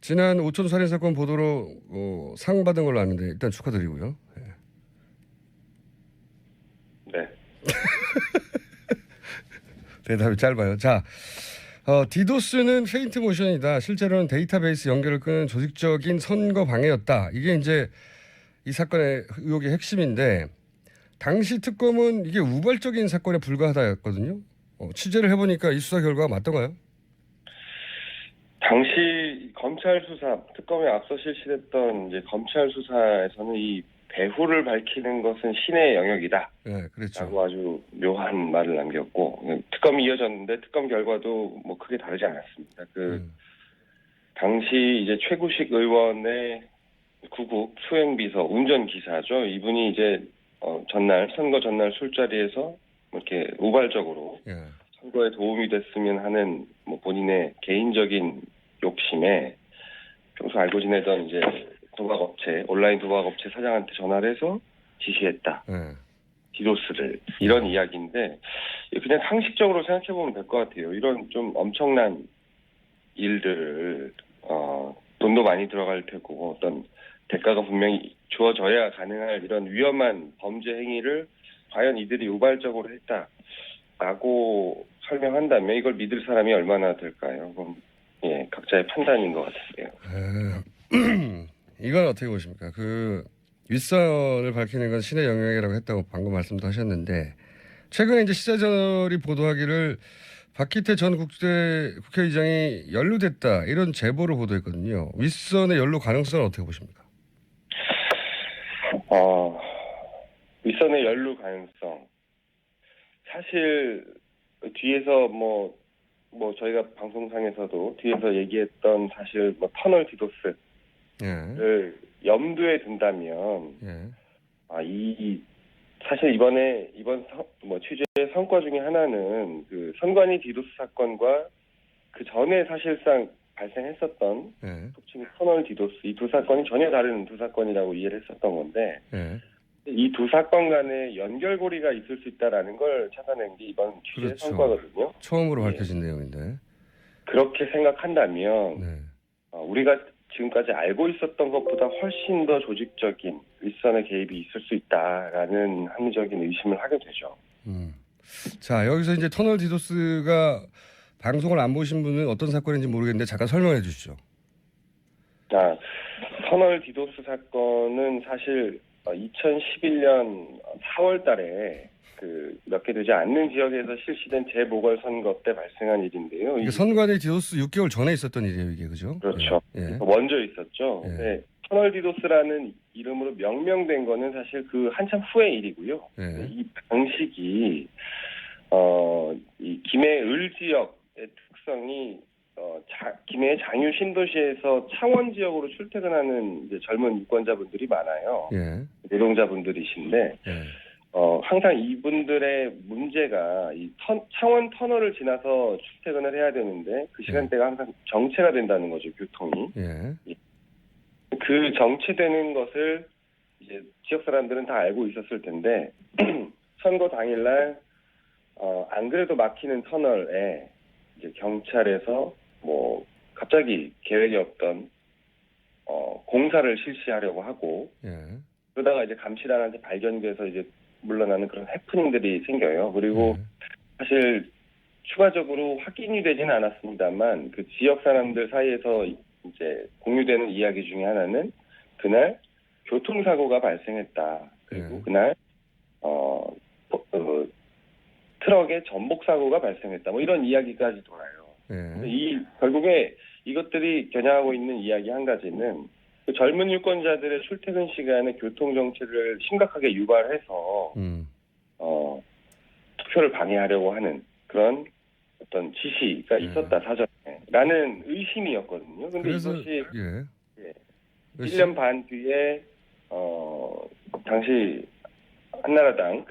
지난 오촌 살인 사건 보도로 상 받은 걸로 아는데 일단 축하드리고요. 예. 네. 대답이 짧아요. 자, 디도스는 페인트 모션이다. 실제로는 데이터베이스 연결을 끄는 조직적인 선거 방해였다. 이게 이제 이 사건의 의혹의 핵심인데 당시 특검은 이게 우발적인 사건에 불과하다였거든요. 취재를 해보니까 이 수사 결과가 맞던가요? 당시 검찰 수사, 특검에 앞서 실시됐던 이제 검찰 수사에서는 이 배후를 밝히는 것은 신의 영역이다. 네, 그렇죠. 라고 아주 묘한 말을 남겼고, 특검이 이어졌는데 특검 결과도 뭐 크게 다르지 않았습니다. 당시 이제 최구식 의원의 구국 수행비서, 운전기사죠. 이분이 이제, 선거 전날 술자리에서 이렇게 우발적으로 예. 선거에 도움이 됐으면 하는 뭐 본인의 개인적인 욕심에 평소 알고 지내던 이제 온라인 도박업체 사장한테 전화를 해서 지시했다. 예. 디도스를. 이런 이야기인데, 그냥 상식적으로 생각해보면 될 것 같아요. 이런 좀 엄청난 일들을, 돈도 많이 들어갈 테고, 어떤 대가가 분명히 주어져야 가능할 이런 위험한 범죄 행위를 과연 이들이 우발적으로 했다라고 설명한다면 이걸 믿을 사람이 얼마나 될까요? 그럼, 예, 각자의 판단인 것 같은데요. 이건 어떻게 보십니까? 윗선을 밝히는 건 신의 영역이라고 했다고 방금 말씀도 하셨는데 최근에 이제 시사저널이 보도하기를 박기태 전 국회의장이 연루됐다 이런 제보를 보도했거든요. 윗선의 연루 가능성은 어떻게 보십니까? 윗선의 연루 가능성. 사실 뒤에서 저희가 방송상에서도 뒤에서 얘기했던 사실 터널 디도스를 염두에 둔다면 사실 이번 취재의 성과 중에 하나는 그 선관위 디도스 사건과 그 전에 사실상 발생했었던 속칭 터널 디도스 이 두 사건이 전혀 다른 두 사건이라고 이해를 했었던 건데 이 두 사건 간에 연결고리가 있을 수 있다라는 걸 찾아낸 게 이번 취재의 성과거든요. 처음으로 밝혀진 내용인데. 그렇게 생각한다면 우리가 지금까지 알고 있었던 것보다 훨씬 더 조직적인 윗선의 개입이 있을 수 있다라는 합리적인 의심을 하게 되죠. 자, 여기서 이제 터널 디도스가 방송을 안 보신 분은 어떤 사건인지 모르겠는데 잠깐 설명해 주시죠. 터널 디도스 사건은 사실 2011년 4월 달에 몇 개 되지 않는 지역에서 실시된 재보궐선거 때 발생한 일인데요. 이게 선관위 디도스 6개월 전에 있었던 일이에요, 이게 그죠? 그렇죠. 먼저 있었죠. 네. 터널 디도스라는 이름으로 명명된 거는 사실 그 한참 후의 일이고요. 이 방식이 이 김해 을 지역의 특성이 김해 장유 신도시에서 창원 지역으로 출퇴근하는 이제 젊은 유권자분들이 많아요. 노동자분들이신데. 항상 이분들의 문제가 이 창원 터널을 지나서 출퇴근을 해야 되는데 그 시간대가 항상 정체가 된다는 거죠, 교통이. 그 정체되는 것을 이제 지역 사람들은 다 알고 있었을 텐데 선거 당일날 안 그래도 막히는 터널에 이제 경찰에서 갑자기 계획이 없던 공사를 실시하려고 하고 그러다가 이제 감시단한테 발견돼서 이제 물러나는 그런 해프닝들이 생겨요. 그리고 사실 추가적으로 확인이 되지는 않았습니다만 그 지역 사람들 사이에서 이제 공유되는 이야기 중에 하나는 그날 교통사고가 발생했다. 그리고 그날 트럭에 전복 사고가 발생했다. 이런 이야기까지 돌아요. 결국에 이것들이 겨냥하고 있는 이야기 한 가지는 그 젊은 유권자들의 출퇴근 시간에 교통 정체를 심각하게 유발해서 투표를 방해하려고 하는 그런 어떤 지시가 있었다 사전에라는 의심이었거든요. 근데 이것이 1년 반 뒤에 당시 한나라당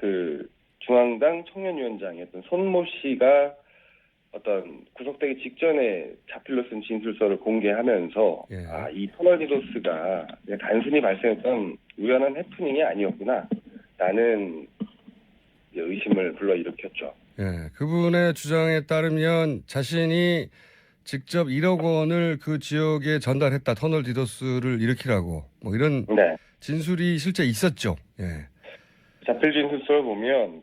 중앙당 청년위원장이었던 손모 씨가 어떤 구속되기 직전에 자필로 쓴 진술서를 공개하면서 이 터널 디도스가 단순히 발생했던 우연한 해프닝이 아니었구나 라는 의심을 불러일으켰죠. 그분의 주장에 따르면 자신이 직접 1억 원을 그 지역에 전달했다. 터널 디도스를 일으키라고. 뭐 이런 네. 진술이 실제 있었죠. 예. 자필 진술서를 보면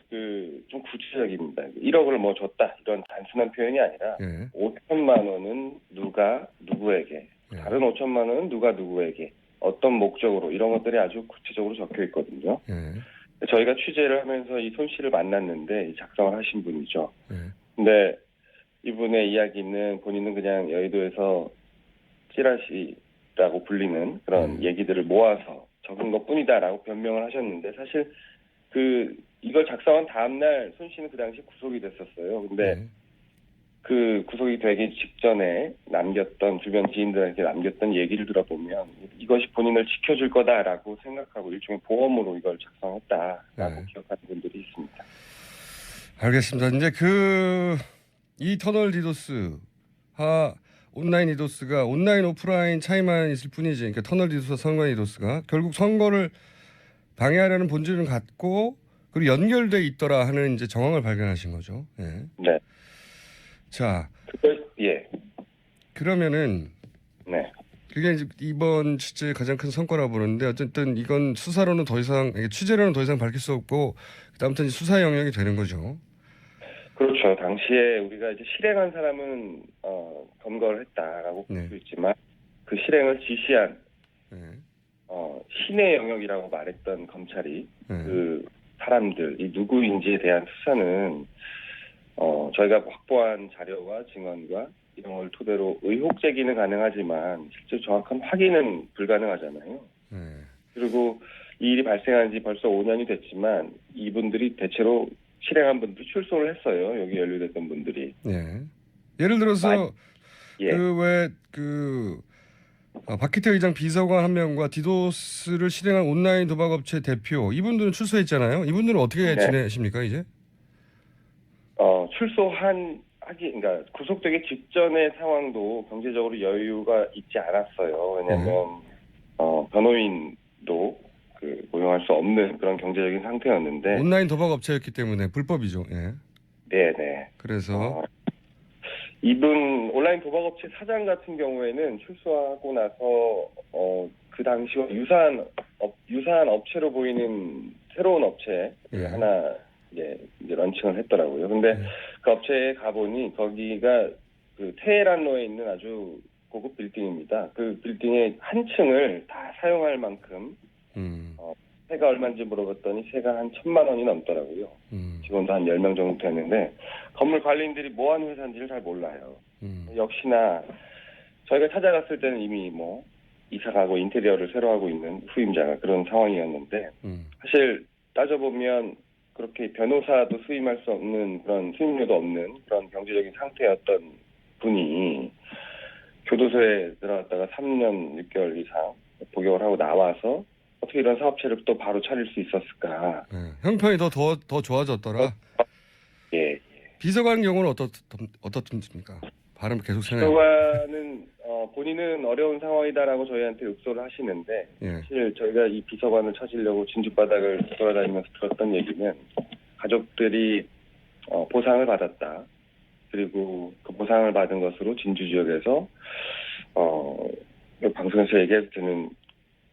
좀 구체적입니다. 1억을 뭐 줬다 이런 단순한 표현이 아니라 예. 5천만 원은 누가 누구에게, 예. 다른 5천만 원은 누가 누구에게, 어떤 목적으로, 이런 것들이 아주 구체적으로 적혀 있거든요. 예. 저희가 취재를 하면서 이 손 씨를 만났는데 작성을 하신 분이죠. 예. 근데 이분의 이야기는 본인은 그냥 여의도에서 찌라시라고 불리는 그런 얘기들을 모아서 적은 것뿐이다라고 변명을 하셨는데, 사실 이걸 작성한 다음 날 손 씨는 그 당시 구속이 됐었어요. 근데 그 구속이 되기 직전에 남겼던, 주변 지인들에게 남겼던 얘기를 들어보면 이것이 본인을 지켜줄 거다라고 생각하고 일종의 보험으로 이걸 작성했다라고 기억하는 분들이 있습니다. 알겠습니다. 이제 이 터널 디도스 온라인 디도스가 온라인 오프라인 차이만 있을 뿐이지. 그러니까 터널 디도스와 선거 디도스가 결국 선거를 방해하려는 본질은 같고 그리고 연결돼 있더라 하는 이제 정황을 발견하신 거죠. 예. 네. 자, 예. 그러면은 네. 그게 이제 이번 취재의 가장 큰 성과라고 보는데, 어쨌든 이건 수사로는 더 이상, 취재로는 더 이상 밝힐 수 없고 아무튼 수사 영역이 되는 거죠. 그렇죠. 당시에 우리가 이제 실행한 사람은 검거를 했다라고 볼 수 있지만 그 실행을 지시한 신의 영역이라고 말했던 검찰이 그 사람들, 이 누구인지에 대한 수사는 저희가 확보한 자료와 증언과 이런 걸 토대로 의혹 제기는 가능하지만 실제 정확한 확인은 불가능하잖아요. 그리고 이 일이 발생한 지 벌써 5년이 됐지만 이분들이 대체로 실행한 분들이 출소를 했어요. 여기 연루됐던 분들이. 예를 들어서 예. 박희태 의장 비서관 한 명과 디도스를 실행한 온라인 도박업체 대표, 이분들은 출소했잖아요. 이분들은 어떻게 지내십니까 이제? 그러니까 구속되기 직전의 상황도 경제적으로 여유가 있지 않았어요. 왜냐하면 변호인도 고용할 수 없는 그런 경제적인 상태였는데, 온라인 도박업체였기 때문에 불법이죠. 네네. 그래서 이분 온라인 도박업체 사장 같은 경우에는 출소하고 나서 그 당시와 유사한 업체로 보이는 새로운 업체 하나 이제 런칭을 했더라고요. 근데 그 업체에 가보니 거기가 테헤란로에 있는 아주 고급 빌딩입니다. 그 빌딩의 한 층을 다 사용할 만큼 세가 얼마인지 물어봤더니 세가 한 1,000만 원이 넘더라고요. 직원도 한 10명 정도 되는데 건물 관리인들이 뭐 하는 회사인지를 잘 몰라요. 역시나 저희가 찾아갔을 때는 이미 뭐 이사가고 인테리어를 새로 하고 있는 후임자가 그런 상황이었는데, 사실 따져보면 그렇게 변호사도 수임할 수 없는, 그런 수임료도 없는 그런 경제적인 상태였던 분이 교도소에 들어갔다가 3년 6개월 이상 복역을 하고 나와서 어떻게 이런 사업체를 또 바로 차릴 수 있었을까? 형편이 더 좋아졌더라. 예. 비서관 경우는 어떻습니까? 발음 계속 세네요. 비서관은 본인은 어려운 상황이다라고 저희한테 읍소를 하시는데, 사실 저희가 이 비서관을 찾으려고 진주 바닥을 돌아다니면서 들었던 얘기는 가족들이 보상을 받았다. 그리고 그 보상을 받은 것으로 진주 지역에서 방송에서 얘기해도 되는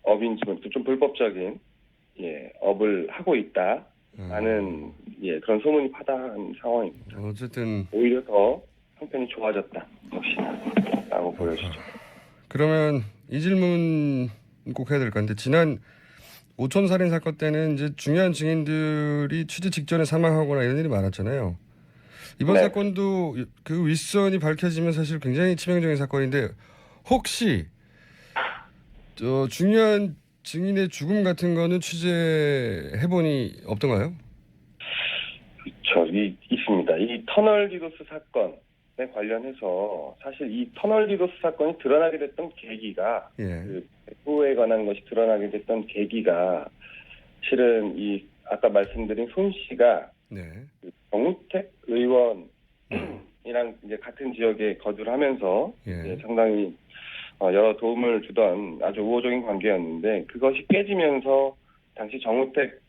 업인지만 좀 불법적인 업을 하고 있다라는 그런 소문이 파다한 상황입니다. 어쨌든 오히려 더 형편이 좋아졌다 역시나라고 보여지죠. 그러면 이 질문 꼭 해야 될 것 같은데, 지난 오촌 살인 사건 때는 이제 중요한 증인들이 취재 직전에 사망하거나 이런 일이 많았잖아요. 이번 사건도 그 윗선이 밝혀지면 사실 굉장히 치명적인 사건인데, 혹시 중요한 증인의 죽음 같은 거는 취재해보니 없던가요? 그렇죠. 있습니다. 이 터널 디도스 사건에 관련해서 사실 이 터널 디도스 사건이 드러나게 됐던 계기가, 그 배후에 관한 것이 드러나게 됐던 계기가 실은 이 아까 말씀드린 손 씨가 그 정우택 의원이랑 이제 같은 지역에 거주를 하면서 상당히 여러 도움을 주던 아주 우호적인 관계였는데, 그것이 깨지면서 당시 정우택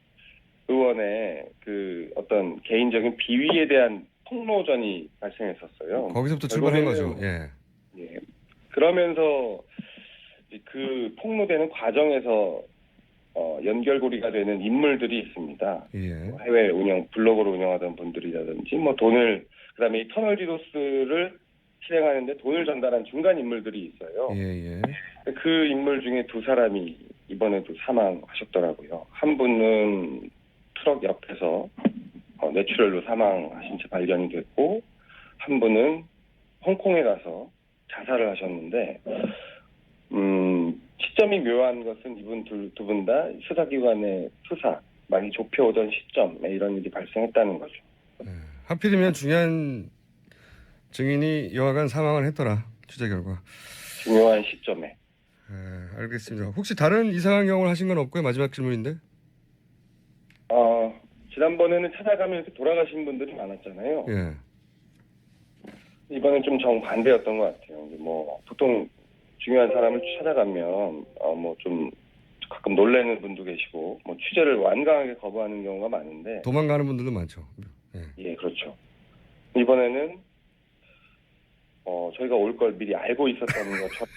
의원의 그 어떤 개인적인 비위에 대한 폭로전이 발생했었어요. 거기서부터 출발한 거죠. 예. 예. 그러면서 이제 그 폭로되는 과정에서 연결고리가 되는 인물들이 있습니다. 예. 해외 블로그를 운영하던 분들이라든지 뭐 그다음에 이 터널 디도스를 실행하는데 돈을 전달한 중간 인물들이 있어요. 예. 그 인물 중에 두 사람이 이번에도 사망하셨더라고요. 한 분은 트럭 옆에서 뇌출혈로 사망하신 채 발견이 됐고, 한 분은 홍콩에 가서 자살을 하셨는데, 시점이 묘한 것은 이분 두 분 다 수사기관의 수사 많이 좁혀오던 시점에 이런 일이 발생했다는 거죠. 하필이면 중요한 증인이 여하간 사망을 했더라. 취재 결과. 중요한 시점에. 알겠습니다. 혹시 다른 이상한 경험을 하신 건 없고요. 마지막 질문인데. 지난번에는 찾아가면 이렇게 돌아가신 분들이 많았잖아요. 예. 이번엔 좀 정반대였던 것 같아요. 뭐 보통 중요한 사람을 찾아가면 뭐 좀 가끔 놀라는 분도 계시고 뭐 취재를 완강하게 거부하는 경우가 많은데 도망가는 분들도 많죠. 예, 그렇죠. 이번에는 저희가 올 걸 미리 알고 있었다는 것처럼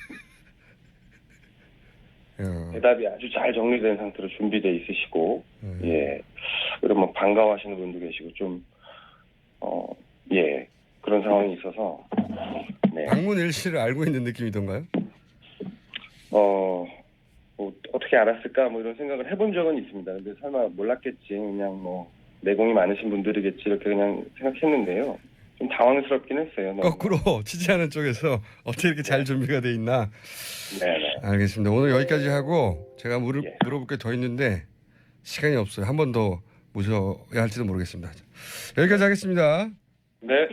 대답이 아주 잘 정리된 상태로 준비돼 있으시고 예, 그리고 뭐 반가워하시는 분도 계시고 좀 예, 그런 상황이 있어서 네. 방문 일시를 알고 있는 느낌이던가요? 뭐 어떻게 알았을까 뭐 이런 생각을 해본 적은 있습니다. 근데 설마 몰랐겠지, 그냥 뭐 내공이 많으신 분들이겠지 이렇게 그냥 생각했는데요. 좀 당황스럽긴 했어요. 너무. 거꾸로 취재하는 쪽에서 어떻게 이렇게 잘 준비가 돼 있나? 네네. 알겠습니다. 오늘 여기까지 하고 제가 예. 물어볼 게 더 있는데 시간이 없어요. 한 번 더 모셔야 할지도 모르겠습니다. 여기까지 하겠습니다. 네.